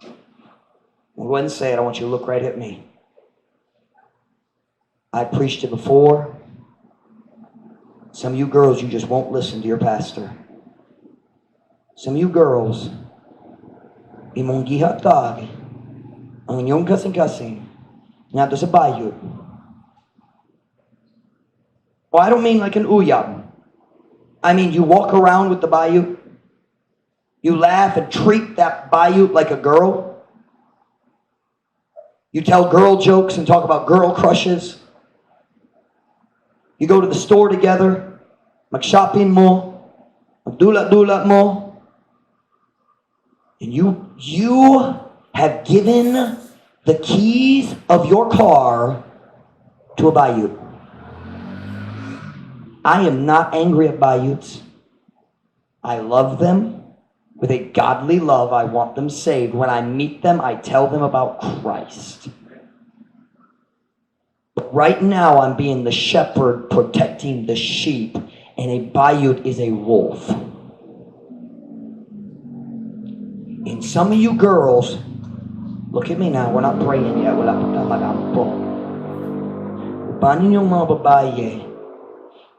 A: I'm going to go ahead and say it. I want you to look right at me. I preached it before. Some of you girls, you just won't listen to your pastor. Some of you girls, imong gihatag ang inyong kasing-kasing nato sa bayot. Well, I don't mean like an uyab. I mean you walk around with the bayot. You laugh and treat that bayot like a girl. You tell girl jokes and talk about girl crushes. You go to the store together, mag-shopping mo, magdula-dula mo, and you have given the keys of your car to a bayut. I am not angry at bayuts. I love them with a godly love. I want them saved. When I meet them, I tell them about Christ. But right now, I'm being the shepherd protecting the sheep, and a bayut is a wolf. And some of you girls, look at me now, we're not praying yet. Wala pa tayong magampo. Paano yung mga babae,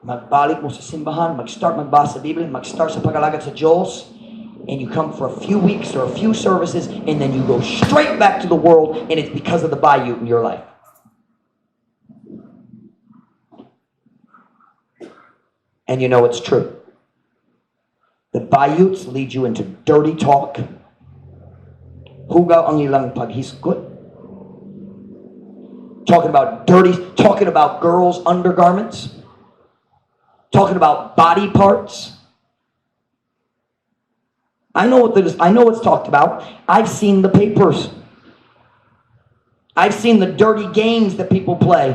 A: magbalik mo sa simbahan, mag-start magbasa sa Biblia, mag-start sa pag-alagad sa Diyos, and you come for a few weeks or a few services, and then you go straight back to the world, and it's because of the bayut in your life. And you know it's true. The bayuts lead you into dirty talk. Hugaw ang ilang paghisgot. Talking about talking about girls' undergarments. Talking about body parts. I know what's talked about. I've seen the papers. I've seen the dirty games that people play.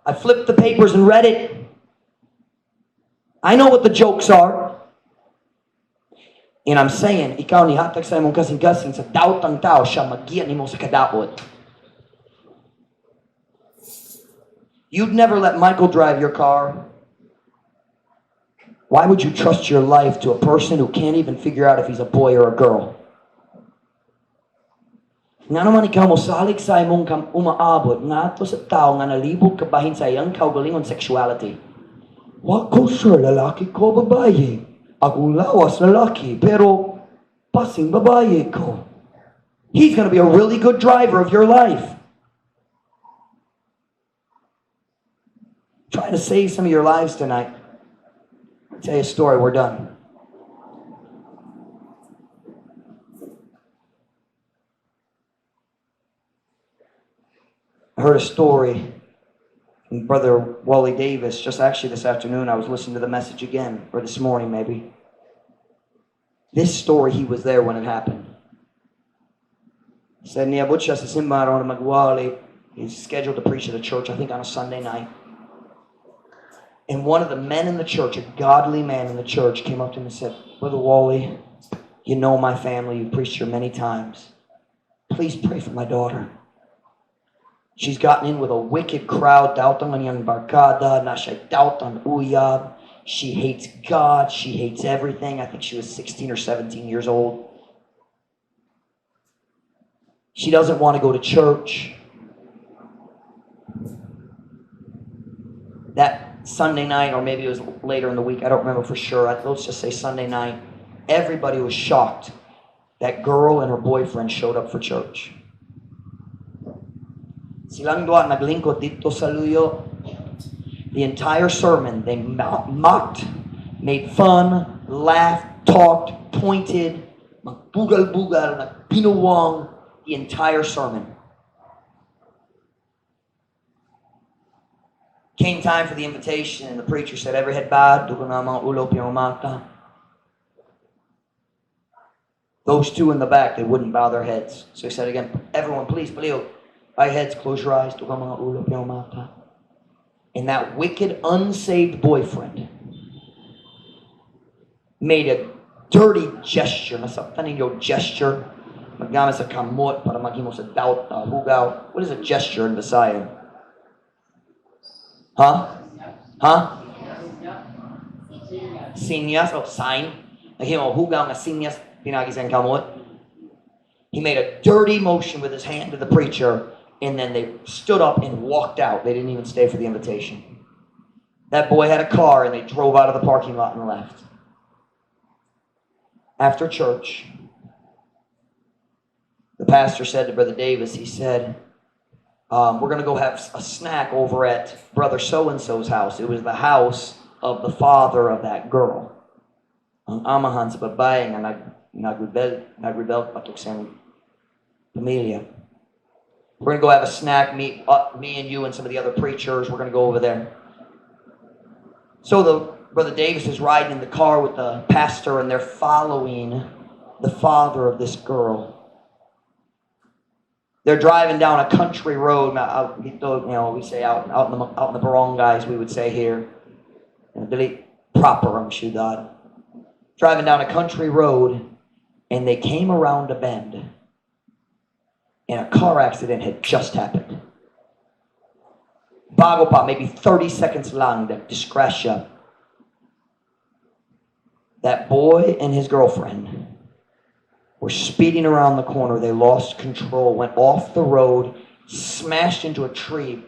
A: I flipped the papers and read it. I know what the jokes are. And I'm saying, ikaw ni hatag sa imong kasing-kasing sa daotang tao siya magiya nimo sa kadaot. You'd never let Michael drive your car. Why would you trust your life to a person who can't even figure out if he's a boy or a girl? Nga naman ikaw mo salig sa imong umaabot nga ato sa tao nga nalibog kabahin sa iyang kaugalingon sexuality. Wako sure lalaki ko babae. Akong lawas lalaki, pero pasing babae ko. He's going to be a really good driver of your life. Trying to save some of your lives tonight. I'll tell you a story, we're done. I heard a story from Brother Wally Davis, just actually this afternoon. I was listening to the message again, or this morning maybe. This story, he was there when it happened. He said, niabot siya sa simbahan na magwali. He's scheduled to preach at a church, I think on a Sunday night. And one of the men in the church, a godly man in the church, came up to him and said, Brother Wally, you know my family, you've preached here many times. Please pray for my daughter. She's gotten in with a wicked crowd. Dautang ang barkada, na siya dautang uyab. She hates God. She hates everything. I think she was 16 or 17 years old. She doesn't want to go to church. That Sunday night, or maybe it was later in the week, I don't remember for sure. Let's just say Sunday night. Everybody was shocked. That girl and her boyfriend showed up for church. Silang dua naglingkod dito sa luyo. The entire sermon, they mocked, made fun, laughed, talked, pointed, magbugal-bugal, nagbinuwang, the entire sermon. Came time for the invitation, and the preacher said, every head bowed, dugo na mga ulo pinamata. Those two in the back, they wouldn't bow their heads. So he said again, everyone, please, palio. Bow your heads, close your eyes. And that wicked, unsaved boyfriend made a dirty gesture. Nasaktan ninyo gesture. Maggamit sa kamot para maghimo sa doubt, hugaw. What is a gesture in Visayan? Huh? Huh? Sinyas or sign. Naghimo hugaw nga sinyas pinagi sa kamot. He made a dirty motion with his hand to the preacher, and then they stood up and walked out. They didn't even stay for the invitation. That boy had a car, and they drove out of the parking lot and left. After church, the pastor said to Brother Davis, he said, we're going to go have a snack over at Brother So-and-so's house. It was the house of the father of that girl. Ang amahan sa babae nga nagrebel patok sa pamilya. We're going to go have a snack, me and you and some of the other preachers. We're going to go over there. So Brother Davis is riding in the car with the pastor, and they're following the father of this girl. They're driving down a country road. Out, we say out in the barangays, we would say here. Dili proper ang syudad. Driving down a country road, and they came around a bend, and a car accident had just happened. Bago pa, maybe 30 seconds lang, that disgrasya. That boy and his girlfriend were speeding around the corner. They lost control, went off the road, smashed into a tree,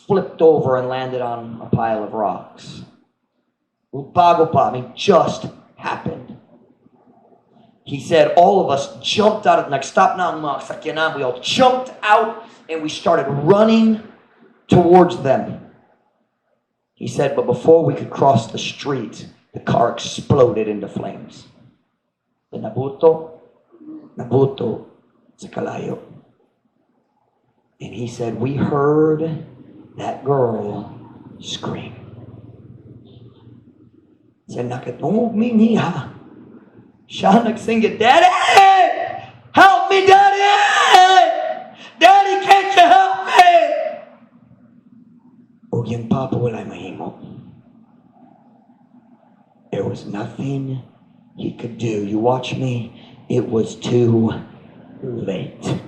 A: flipped over, and landed on a pile of rocks. Bago pa, just happened. He said all of us jumped out of, nag-stop na ang mga sakyanan. We all jumped out and we started running towards them. He said, but before we could cross the street, the car exploded into flames. Nabuto sa kalayo. And he said, we heard that girl scream. He said, nakatungog mi niya. Siya nagsingit, Daddy! Help me, Daddy! Daddy, can't you help me? O yung papa walay mahimo. There was nothing he could do. You watch me. It was too late.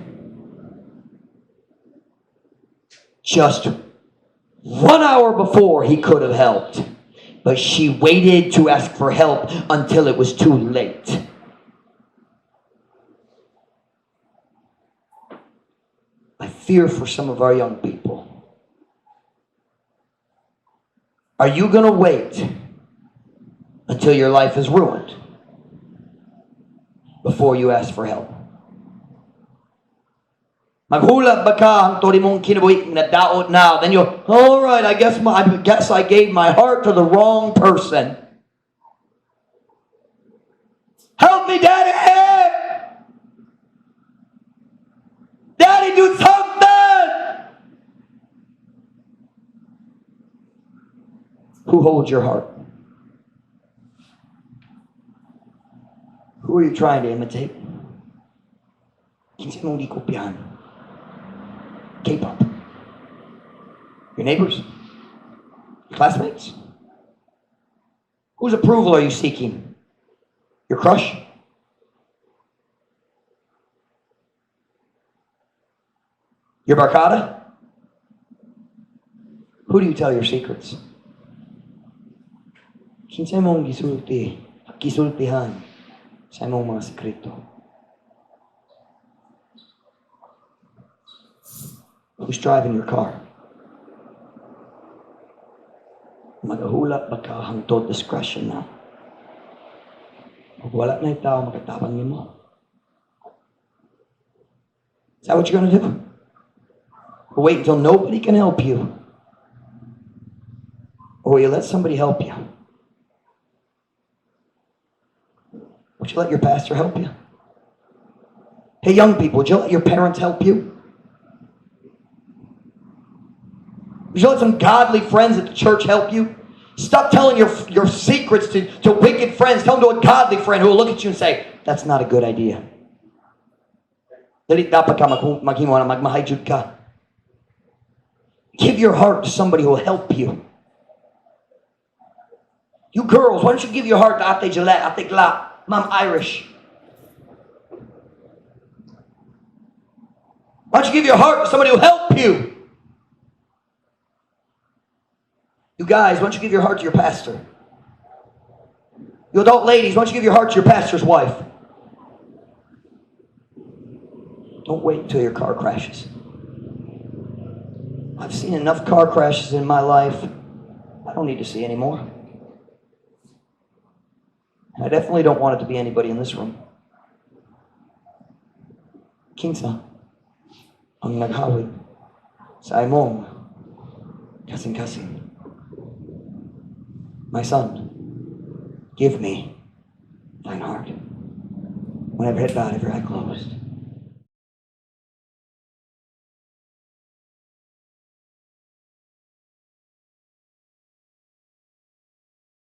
A: Just 1 hour before he could have helped. But she waited to ask for help until it was too late. I fear for some of our young people. Are you going to wait until your life is ruined before you ask for help? Maghula ba ka ang tori mong kinabuhi na daot now? Then you'll, all right, I guess I gave my heart to the wrong person. Help me, Daddy! Daddy, do something! Who holds your heart? Who are you trying to imitate? Kinsa mong di kopyahan? K-pop. Your neighbors? Your classmates? Whose approval are you seeking? Your crush? Your barkada? Who do you tell your secrets? Kinsa mong gisultihan sa imong mga sekreto? Who's driving your car? Magahulak ba ka hangtod discretion na? Kung wala na yung tao makatabang niyo mo. Is that what you're going to do? Or wait until nobody can help you? Or will you let somebody help you? Would you let your pastor help you? Hey, young people, would you let your parents help you? Would you let some godly friends at the church help you? Stop telling your secrets to wicked friends. Tell them to a godly friend who will look at you and say, that's not a good idea. Give your heart to somebody who will help you. You girls, why don't you give your heart to Ate Gillette, Ate Gla? Mom Irish. Why don't you give your heart to somebody who'll help you? You guys, why don't you give your heart to your pastor? You adult ladies, why don't you give your heart to your pastor's wife? Don't wait until your car crashes. I've seen enough car crashes in my life. I don't need to see any more. I definitely don't want it to be anybody in this room. Kinsa, ang naghawig sa imong kasing-kasing. My son, give me thine heart. When every head bowed, every eye closed.